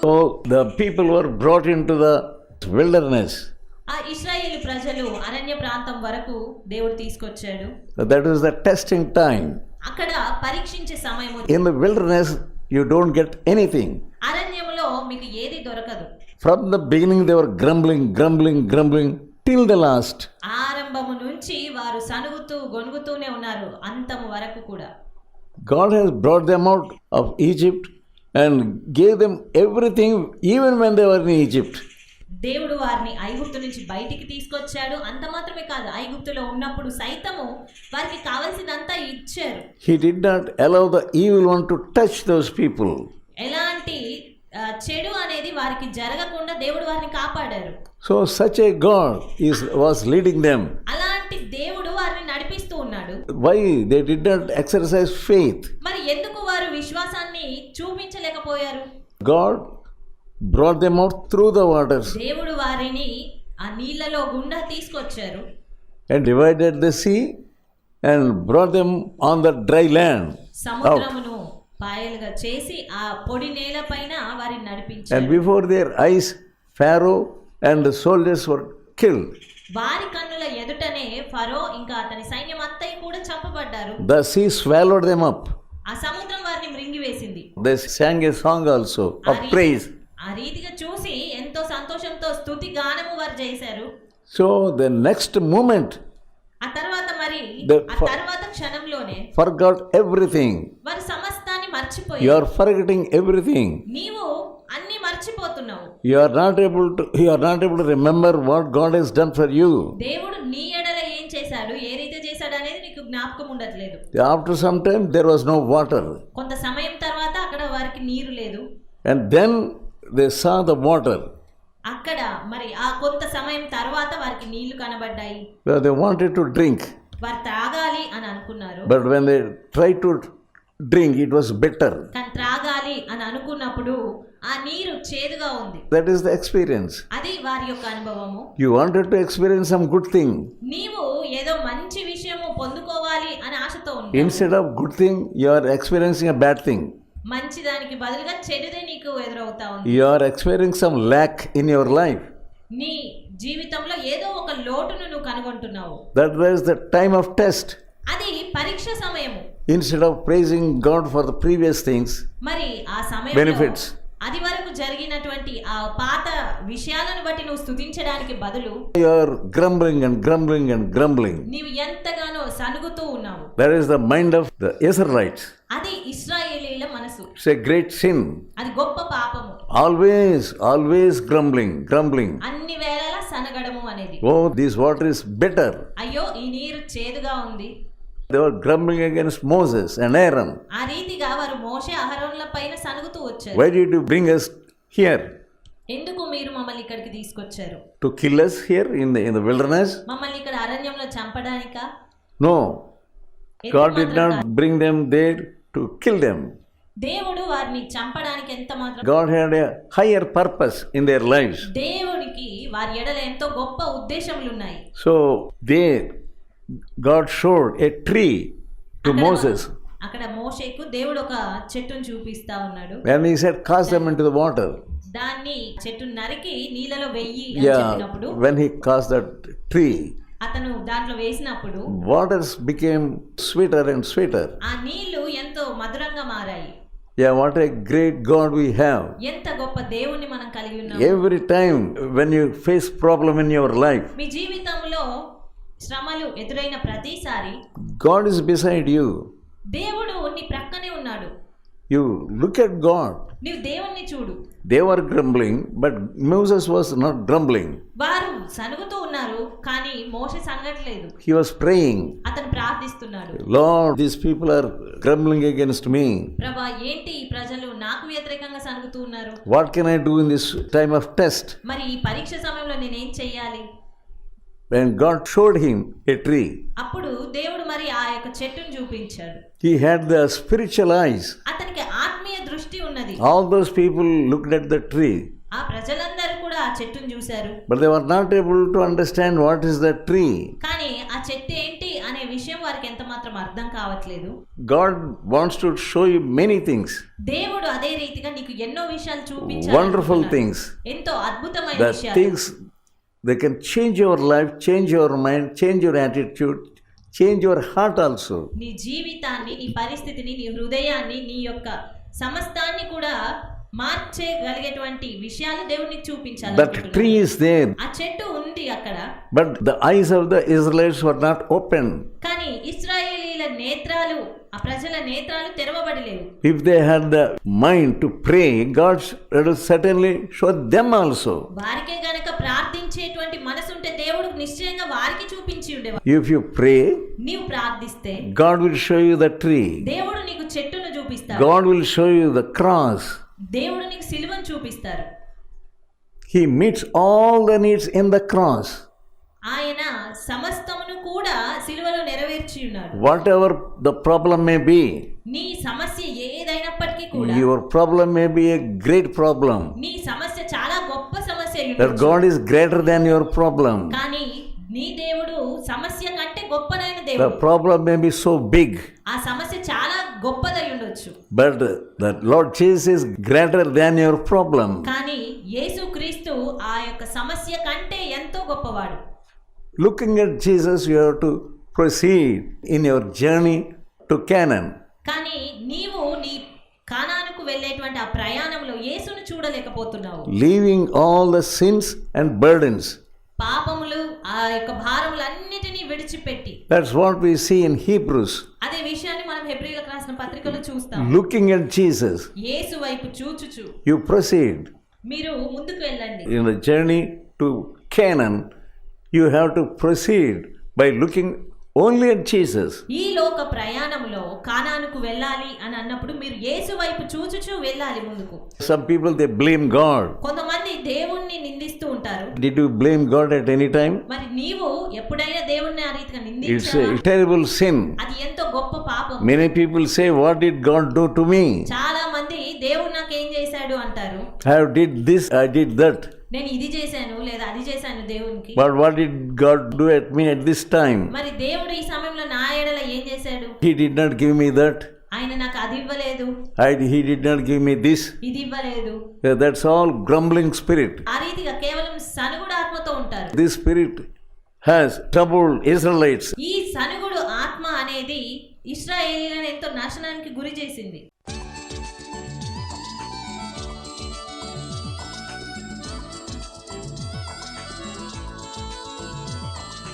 So the people were brought into the wilderness. ఆ ఇశ్రాయేలు ప్రజలు అరణ్య ప్రాంతం వరకు దేవుడు తీసుకొచ్చాడు. That is the testing time. అక్కడ పరీక్షించే సమయం. In the wilderness you don't get anything. అరణ్యములో మీకు ఏది దొరకదు. From the beginning they were grumbling till the last. ఆరంభము నుంచి వారు సనుగుతూ గొనుగుతూనే ఉన్నారు అంతము వరకు కూడా. God has brought them out of Egypt and gave them everything even when they were in Egypt. దేవుడు వారిని ఐగుప్తు నుంచి బయటికి తీసుకొచ్చాడు. అంత మాత్రమే కాదు, ఐగుప్తులో ఉన్నప్పుడు సైతము వారికి కావాల్సినంతా ఇచ్చారు. He did not allow the evil one to touch those people. ఎలాంటి చెడు అనేది వారికి జరగకుండా దేవుడు వారిని కాపాడారు. So such a God was leading them. అలాంటి దేవుడు వారిని నడిపిస్తూ ఉన్నాడు. Why they did not exercise faith? మరి ఎందుకు వారు విశ్వాసాన్ని చూపించలేకపోయారు? God brought them out through the waters దేవుడు వారిని ఆ నీళ్లలో గుండా తీసుకొచ్చారు. and divided the sea and brought them on the dry land. సముద్రమును పాయలుగా చేసి ఆ పొడి నేల పైన వారిని నడిపించారు. And before their eyes Pharaoh and the soldiers were killed. వారి కన్నుల ఎదుటనే ఫరో ఇంకా అతని సైన్యం అంతా కూడా చంపబడ్డారు. The sea swallowed them up. ఆ సముద్రం వారిని మృంగివేసింది. They sang a song also of praise. ఆ రీతిగా చూసి ఎంతో సంతోషంతో స్తుతి గానము వారు చేశారు. So the next moment ఆ తర్వాత మరి ఆ తర్వాత క్షణంలోనే forgot everything. వారు సమస్తాన్ని మర్చిపోయారు. You are forgetting everything. నీవు అన్ని మర్చిపోతున్నావు. You are not able to remember what God has done for you. దేవుడు నీ ఎడల ఏం చేశాడు, ఏ రీతి చేశాడు అనేది నీకు జ్ఞాపకం ఉండట్లేదు. After some time there was no water. కొంత సమయం తర్వాత అక్కడ వారికి నీరు లేదు. And then they saw the water. అక్కడ మరి ఆ కొంత సమయం తర్వాత వారికి నీళ్లు కనబడ్డాయి. They wanted to drink. వారు త్రాగాలి అని అనుకున్నారు. But when they tried to drink, it was bitter. కానీ త్రాగాలి అని అనుకున్నప్పుడు ఆ నీరు చేదుగా ఉంది. That is the experience. అది వారి యొక్క అనుభవము. You wanted to experience some good thing. నీవు ఏదో మంచి విషయము పొందుకోవాలి అని ఆశతో ఉన్నావు. Instead of good thing, you are experiencing a bad thing. మంచి దానికి బదులుగా చెడుదే నీకు ఎదురవుతా ఉంది. You are experiencing some lack in your life. నీ జీవితంలో ఏదో ఒక లోటును నువ్వు కనుగొంటున్నావు. That was the time of test. అది పరీక్ష సమయము. Instead of praising God for the previous things, మరి ఆ సమయంలో benefits, అది వరకు జరిగినటువంటి ఆ పాత విషయాలను బట్టి నువ్వు స్తుతించడానికి బదులు you are grumbling. నీవు ఎంతగానో సనుగుతూ ఉన్నావు. That is the mind of the Israelites. అది ఇశ్రాయేలీల మనసు. It's a great sin. అది గొప్ప పాపము. Always grumbling. అన్ని వేళలా సనగడము అనేది. Oh, this water is bitter. అయ్యో ఈ నీరు చేదుగా ఉంది. They were grumbling against Moses and Aaron. ఆ రీతిగా వారు మోషే అహరోనుల పైన సనుగుతూ వచ్చారు. Why did you bring us here? ఎందుకు మీరు మమ్మల్ని ఇక్కడికి తీసుకొచ్చారు? To kill us here in the wilderness? మమ్మల్ని ఇక్కడ అరణ్యంలో చంపడానికా? No. God did not bring them there to kill them. దేవుడు వారిని చంపడానికి ఎంత మాత్రం. God had a higher purpose in their lives. దేవునికి వారి ఎడల ఎంతో గొప్ప ఉద్దేశములు ఉన్నాయి. So God showed a tree to Moses. అక్కడ మోషేకు దేవుడు ఒక చెట్టును చూపిస్తా ఉన్నాడు. And he said, cast them into the water. దాన్ని చెట్టును నరికి నీళ్ళలో వెయ్యి అని చెప్పినప్పుడు, when he cast that tree, అతను దాంట్లో వేసినప్పుడు waters became sweeter and sweeter. ఆ నీళ్లు ఎంతో మధురంగా మారాయి. Yeah, what a great God we have. ఎంత గొప్ప దేవుణ్ణి మనం కలిగి ఉన్నాం. Every time when you face problem in your life, మీ జీవితంలో శ్రమలు ఎదురైన ప్రతిసారి God is beside you. దేవుడు నీ ప్రక్కనే ఉన్నాడు. You look at God. నీవు దేవుణ్ణి చూడు. They were grumbling, but Moses was not grumbling. వారు సనుగుతూ ఉన్నారు, కానీ మోషే సనగట్లేదు. He was praying. అతను ప్రార్థిస్తున్నాడు. Lord, these people are grumbling against me. ప్రభువా, ఏంటి ఈ ప్రజలు నాకు వ్యతిరేకంగా సనుగుతూ ఉన్నారు? What can I do in this time of test? మరి ఈ పరీక్ష సమయంలో నేనేం చెయ్యాలి? When God showed him a tree, అప్పుడు దేవుడు మరి ఆ యొక్క చెట్టును చూపించాడు. he had the spiritual eyes. అతనికి ఆత్మీయ దృష్టి ఉన్నది. All those people looked at the tree, ఆ ప్రజలందరూ కూడా ఆ చెట్టును చూశారు. but they were not able to understand what is the tree. కానీ ఆ చెట్టు ఏంటి అనే విషయం వారికి ఎంత మాత్రం అర్థం కావట్లేదు. God wants to show you many things, దేవుడు అదే రీతిగా నీకు ఎన్నో విషయాలు wonderful చూపించాలి. things, ఎంతో అద్భుతమైన the విషయాలు. things they can change your life, change your mind, change your attitude, change your heart also. నీ జీవితాన్ని, నీ పరిస్థితిని, నీ హృదయాన్ని, నీ యొక్క సమస్తాన్ని కూడా మార్చేయగలిగేటువంటి విషయాలు దేవుడు నీకు చూపించాలి. That tree is there, ఆ చెట్టు ఉంది అక్కడ, but the eyes of the Israelites were not open. కానీ ఇశ్రాయేలీల నేత్రాలు, ఆ ప్రజల నేత్రాలు తెరవబడలేవు. If they had the mind to pray, God will certainly show them also. వారికే గనక ప్రార్థించేటువంటి మనసు ఉంటే దేవుడు నిశ్చయంగా వారికి చూపించి ఉండేవాడు. If you pray, నీవు ప్రార్థిస్తే God will show you the tree. దేవుడు నీకు చెట్టును చూపిస్తాడు. God will show you the cross. దేవుడు నీకు సిలువను చూపిస్తారు. He meets all the needs in the cross. ఆయన సమస్తమును కూడా సిలువలో నెరవేర్చి ఉన్నాడు. Whatever the problem may be, నీ సమస్య ఏదైనప్పటికీ కూడా, your problem may be a great problem. నీ సమస్య చాలా గొప్ప సమస్య అయి That ఉండొచ్చు. God is greater than your problem. కానీ నీ దేవుడు సమస్య కంటే గొప్పనైన The దేవుడు. problem may be so big, ఆ సమస్య చాలా గొప్పదై ఉండొచ్చు. but the Lord Jesus is greater than your problem. కానీ యేసుక్రీస్తు ఆ యొక్క సమస్య కంటే ఎంతో గొప్పవాడు. Looking at Jesus, you have to proceed in your journey to Canaan. కానీ నీవు నీ కానానుకు వెళ్ళేటువంటి ఆ ప్రయాణంలో యేసును చూడలేకపోతున్నావు. Leaving all the sins and burdens. పాపములు, ఆ యొక్క భారములన్నిటినీ విడిచిపెట్టి, That's what we see in Hebrews. అదే విషయాన్ని మనం హెబ్రీయులకు రాసిన పత్రికలో చూస్తాం. Looking at Jesus, యేసు వైపు చూచుచు you proceed. మీరు ముందుకు వెళ్ళండి. In the journey to Canaan, you have to proceed by looking only at Jesus. ఈ లోక ప్రయాణంలో కానానుకు వెళ్ళాలి అని అన్నప్పుడు మీరు యేసు వైపు చూచుచు వెళ్ళాలి ముందుకు. Some people, they blame God. కొంతమంది దేవుణ్ణి నిందిస్తూ ఉంటారు. Did you blame God at any time? మరి నీవు ఎప్పుడైనా దేవుణ్ణి ఆ రీతిగా It's నిందించావా? a terrible sin. అది ఎంతో గొప్ప పాపం. Many people say, what did God do to me? చాలా మంది దేవుడు నాకేం చేశాడు అంటారు. I did this, I did that. నేను ఇది చేశాను లేదా అది చేశాను దేవునికి. But what did God do at me at this time? మరి దేవుడు ఈ సమయంలో నా ఎడల ఏం చేశాడు? He did not give me that. ఆయన నాకు అది ఇవ్వలేదు, He did not give me this. ఇది ఇవ్వలేదు. That's all grumbling spirit. ఆ రీతిగా కేవలం సనుగుడు ఆత్మతో ఉంటారు. This spirit has troubled Israelites. ఈ సనుగుడు ఆత్మ అనేది ఇశ్రాయేలీయులను ఎంతో నాశనానికి గురి చేసింది.